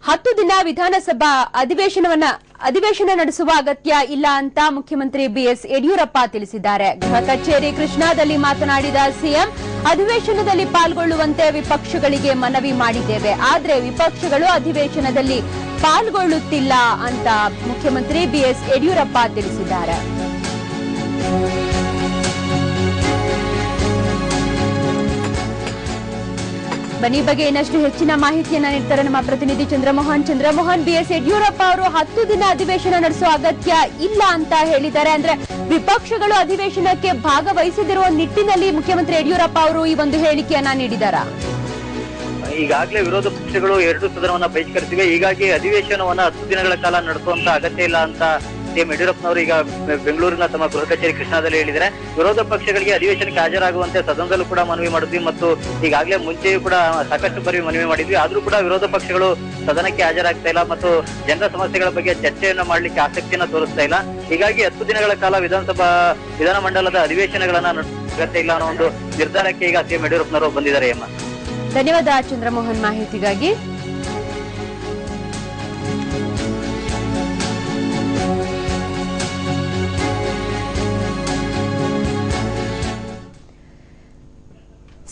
10 ದಿನ ವಿಧಾನಸಭಾ ಅಧಿವೇಶನ ನಡೆಸುವ ಅಗತ್ಯ ಇಲ್ಲ ಅಂತ ಮುಖ್ಯಮಂತ್ರಿ ಬಿಎಸ್ ಯಡಿಯೂರಪ್ಪ ತಿಳಿಸಿದ್ದಾರೆ. ಗೃಹ ಕಚೇರಿ ಕೃಷ್ಣಾದಲ್ಲಿ ಮಾತನಾಡಿದ ಸಿಎಂ, ಅಧಿವೇಶನದಲ್ಲಿ ಪಾಲ್ಗೊಳ್ಳುವಂತೆ ವಿಪಕ್ಷಗಳಿಗೆ ಮನವಿ ಮಾಡಿದ್ದೇವೆ, ಆದರೆ ವಿಪಕ್ಷಗಳು ಅಧಿವೇಶನದಲ್ಲಿ ಪಾಲ್ಗೊಳ್ಳುತ್ತಿಲ್ಲ ಅಂತ ಮುಖ್ಯಮಂತ್ರಿ ಬಿಎಸ್ ಯಡಿಯೂರಪ್ಪ ತಿಳಿಸಿದ್ದಾರೆ. ಬನ್ನಿ ಬಗ್ಗೆ ಇನ್ನಷ್ಟು ಹೆಚ್ಚಿನ ಮಾಹಿತಿಯನ್ನ ನೀಡ್ತಾರೆ ನಮ್ಮ ಪ್ರತಿನಿಧಿ ಚಂದ್ರಮೋಹನ್. ಬಿಎಸ್ ಯಡಿಯೂರಪ್ಪ ಅವರು 10 ದಿನ ಅಧಿವೇಶನ ನಡೆಸುವ ಅಗತ್ಯ ಇಲ್ಲ ಅಂತ ಹೇಳಿದ್ದಾರೆ. ಅಂದ್ರೆ ವಿಪಕ್ಷಗಳು ಅಧಿವೇಶನಕ್ಕೆ ಭಾಗವಹಿಸದಿರುವ ನಿಟ್ಟಿನಲ್ಲಿ ಮುಖ್ಯಮಂತ್ರಿ ಯಡಿಯೂರಪ್ಪ ಅವರು ಈ ಒಂದು ಹೇಳಿಕೆಯನ್ನ ನೀಡಿದ್ದಾರೆ. ಈಗಾಗಲೇ ವಿರೋಧ ಪಕ್ಷಗಳು 2 ಸದನವನ್ನ ಬಹಿಷ್ಕರಿಸಿವೆ. ಹೀಗಾಗಿ ಅಧಿವೇಶನವನ್ನ 10 ದಿನಗಳ ಕಾಲ ನಡೆಸುವಂತ ಅಗತ್ಯ ಇಲ್ಲ ಅಂತ ಸಿಎಂ ಯಡಿಯೂರಪ್ಪನವರು ಈಗ ಬೆಂಗಳೂರಿನ ತಮ್ಮ ಗೃಹ ಕಚೇರಿ ಕೃಷ್ಣಾದಲ್ಲಿ ಹೇಳಿದ್ದಾರೆ. ವಿರೋಧ ಪಕ್ಷಗಳಿಗೆ ಅಧಿವೇಶನಕ್ಕೆ ಹಾಜರಾಗುವಂತೆ ಸದನದಲ್ಲೂ ಕೂಡ ಮನವಿ ಮಾಡಿದ್ವಿ ಮತ್ತು ಈಗಾಗಲೇ ಮುಂಚೆಯೂ ಕೂಡ ಸಾಕಷ್ಟು ಬಾರಿ ಮನವಿ ಮಾಡಿದ್ವಿ. ಆದ್ರೂ ಕೂಡ ವಿರೋಧ ಪಕ್ಷಗಳು ಸದನಕ್ಕೆ ಹಾಜರಾಗ್ತಾ ಇಲ್ಲ ಮತ್ತು ಜನರ ಸಮಸ್ಯೆಗಳ ಬಗ್ಗೆ ಚರ್ಚೆಯನ್ನ ಮಾಡ್ಲಿಕ್ಕೆ ಆಸಕ್ತಿಯನ್ನ ತೋರಿಸ್ತಾ ಇಲ್ಲ. ಹೀಗಾಗಿ 10 ದಿನಗಳ ಕಾಲ ವಿಧಾನಮಂಡಲದ ಅಧಿವೇಶನಗಳನ್ನ ಅಗತ್ಯ ಇಲ್ಲ ಅನ್ನೋ ಒಂದು ನಿರ್ಧಾರಕ್ಕೆ ಈಗ ಸಿಎಂ ಯಡಿಯೂರಪ್ಪನವರು ಬಂದಿದ್ದಾರೆ. ಧನ್ಯವಾದ ಚಂದ್ರಮೋಹನ್ ಮಾಹಿತಿಗಾಗಿ.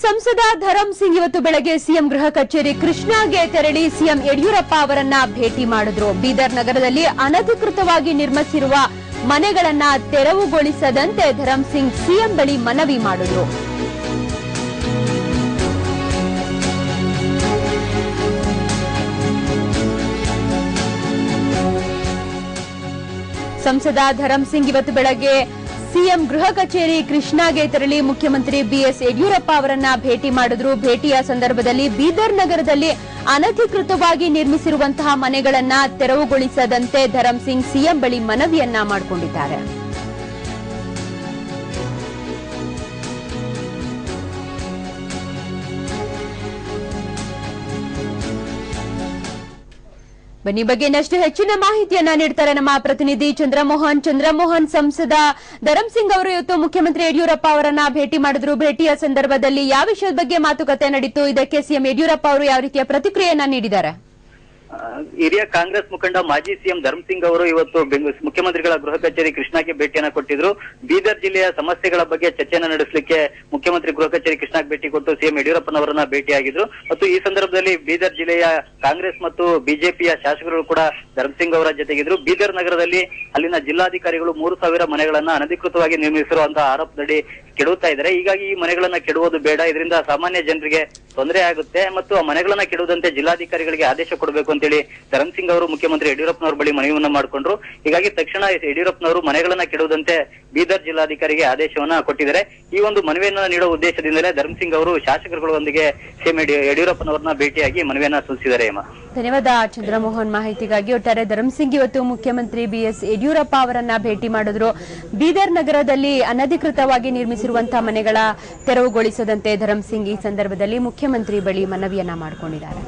ಸಂಸದ ಧರಂ ಸಿಂಗ್ ಇವತ್ತು ಬೆಳಗ್ಗೆ ಸಿಎಂ ಗೃಹ ಕಚೇರಿ ಕೃಷ್ಣಾಗೆ ತೆರಳಿ ಸಿಎಂ ಯಡಿಯೂರಪ್ಪ ಅವರನ್ನ ಭೇಟಿ ಮಾಡಿದ್ರು. ಬೀದರ್ ನಗರದಲ್ಲಿ ಅನಧಿಕೃತವಾಗಿ ನಿರ್ಮಿಸಿರುವ ಮನೆಗಳನ್ನ ತೆರವುಗೊಳಿಸದಂತೆ ಧರಂ ಸಿಂಗ್ ಸಿಎಂ ಬಳಿ ಮನವಿ ಮಾಡಿದ್ರು. ಸಂಸದ ಧರಂ ಸಿಂಗ್ ಇವತ್ತು ಬೆಳಗ್ಗೆ ಸಿಎಂ ಗೃಹ ಕಚೇರಿ ಕೃಷ್ಣಾಗೆ ತೆರಳಿ ಮುಖ್ಯಮಂತ್ರಿ ಬಿಎಸ್ ಯಡಿಯೂರಪ್ಪ ಅವರನ್ನ ಭೇಟಿ ಮಾಡಿದ್ರು. ಭೇಟಿಯ ಸಂದರ್ಭದಲ್ಲಿ ಬೀದರ್ ನಗರದಲ್ಲಿ ಅನಧಿಕೃತವಾಗಿ ನಿರ್ಮಿಸಿರುವಂತಹ ಮನೆಗಳನ್ನ ತೆರವುಗೊಳಿಸದಂತೆ ಧರಂ ಸಿಂಗ್ ಸಿಎಂ ಬಳಿ ಮನವಿಯನ್ನ ಮಾಡಿಕೊಂಡಿದ್ದಾರೆ. ಬನ್ನಿ ಬಗ್ಗೆ ಇನ್ನಷ್ಟು ಹೆಚ್ಚಿನ ಮಾಹಿತಿಯನ್ನ ನೀಡ್ತಾರೆ ನಮ್ಮ ಪ್ರತಿನಿಧಿ ಚಂದ್ರಮೋಹನ್. ಸಂಸದ ಧರಂ ಸಿಂಗ್ ಅವರು ಇವತ್ತು ಮುಖ್ಯಮಂತ್ರಿ ಯಡಿಯೂರಪ್ಪ ಅವರನ್ನ ಭೇಟಿ ಮಾಡಿದ್ರು. ಭೇಟಿಯ ಸಂದರ್ಭದಲ್ಲಿ ಯಾವ ವಿಷಯದ ಬಗ್ಗೆ ಮಾತುಕತೆ ನಡೀತು, ಇದಕ್ಕೆ ಸಿಎಂ ಯಡಿಯೂರಪ್ಪ ಅವರು ಯಾವ ರೀತಿಯ ಪ್ರತಿಕ್ರಿಯೆಯನ್ನ ನೀಡಿದ್ದಾರೆ? ಹಿರಿಯ ಕಾಂಗ್ರೆಸ್ ಮುಖಂಡ ಮಾಜಿ ಸಿಎಂ ಧರಂ ಸಿಂಗ್ ಅವರು ಇವತ್ತು ಮುಖ್ಯಮಂತ್ರಿಗಳ ಗೃಹ ಕಚೇರಿ ಕೃಷ್ಣಾಗೆ ಭೇಟಿಯನ್ನ ಕೊಟ್ಟಿದ್ರು. ಬೀದರ್ ಜಿಲ್ಲೆಯ ಸಮಸ್ಯೆಗಳ ಬಗ್ಗೆ ಚರ್ಚೆಯನ್ನ ನಡೆಸಲಿಕ್ಕೆ ಮುಖ್ಯಮಂತ್ರಿ ಗೃಹ ಕಚೇರಿ ಕೃಷ್ಣಾಗೆ ಭೇಟಿ ಕೊಟ್ಟು ಸಿಎಂ ಯಡಿಯೂರಪ್ಪನವರನ್ನ ಭೇಟಿಯಾಗಿದ್ರು. ಮತ್ತು ಈ ಸಂದರ್ಭದಲ್ಲಿ ಬೀದರ್ ಜಿಲ್ಲೆಯ ಕಾಂಗ್ರೆಸ್ ಮತ್ತು ಬಿಜೆಪಿಯ ಶಾಸಕರು ಕೂಡ ಧರಂ ಸಿಂಗ್ ಅವರ ಜೊತೆಗಿದ್ರು. ಬೀದರ್ ನಗರದಲ್ಲಿ ಅಲ್ಲಿನ ಜಿಲ್ಲಾಧಿಕಾರಿಗಳು 3,000 ಮನೆಗಳನ್ನ ಅನಧಿಕೃತವಾಗಿ ನಿರ್ಮಿಸಿರುವಂತಹ ಆರೋಪದಡಿ ಕೆಡುತ್ತಾ ಇದ್ದಾರೆ. ಹೀಗಾಗಿ ಈ ಮನೆಗಳನ್ನ ಕೆಡುವುದು ಬೇಡ, ಇದರಿಂದ ಸಾಮಾನ್ಯ ಜನರಿಗೆ ತೊಂದರೆ ಆಗುತ್ತೆ ಮತ್ತು ಆ ಮನೆಗಳನ್ನ ಕೆಡುವುದಂತೆ ಜಿಲ್ಲಾಧಿಕಾರಿಗಳಿಗೆ ಆದೇಶ ಕೊಡಬೇಕು ಅಂತೇಳಿ ಧರಂ ಸಿಂಗ್ ಅವರು ಮುಖ್ಯಮಂತ್ರಿ ಯಡಿಯೂರಪ್ಪನವರ ಬಳಿ ಮನವಿಯನ್ನ ಮಾಡಿಕೊಂಡ್ರು. ಹೀಗಾಗಿ ತಕ್ಷಣ ಯಡಿಯೂರಪ್ಪನವರು ಮನೆಗಳನ್ನ ಕೆಡುವುದಂತೆ ಬೀದರ್ ಜಿಲ್ಲಾಧಿಕಾರಿಗೆ ಆದೇಶವನ್ನ ಕೊಟ್ಟಿದ್ದಾರೆ. ಈ ಒಂದು ಮನವಿಯನ್ನ ನೀಡುವ ಉದ್ದೇಶದಿಂದಲೇ ಧರಂ ಸಿಂಗ್ ಅವರು ಶಾಸಕರುಗಳೊಂದಿಗೆ ಸಿಎಂ ಯಡಿಯೂರಪ್ಪನವರನ್ನ ಭೇಟಿಯಾಗಿ ಮನವಿಯನ್ನ ಸಲ್ಲಿಸಿದ್ದಾರೆ. ಧನ್ಯವಾದ ಚಂದ್ರಮೋಹನ್ ಮಾಹಿತಿಗಾಗಿ. ಒಟ್ಟಾರೆ ಧರಂ ಸಿಂಗ್ ಇವತ್ತು ಮುಖ್ಯಮಂತ್ರಿ ಬಿಎಸ್ ಯಡಿಯೂರಪ್ಪ ಅವರನ್ನ ಭೇಟಿ ಮಾಡಿದ್ರು. ಬೀದರ್ ನಗರದಲ್ಲಿ ಅನಧಿಕೃತವಾಗಿ ನಿರ್ಮಿಸಿರುವಂತಹ ಮನೆಗಳ ತೆರವುಗೊಳಿಸದಂತೆ ಧರಂ ಸಿಂಗ್ ಈ ಸಂದರ್ಭದಲ್ಲಿ ಮುಖ್ಯಮಂತ್ರಿ ಬಳಿ ಮನವಿಯನ್ನ ಮಾಡಿಕೊಂಡಿದ್ದಾರೆ.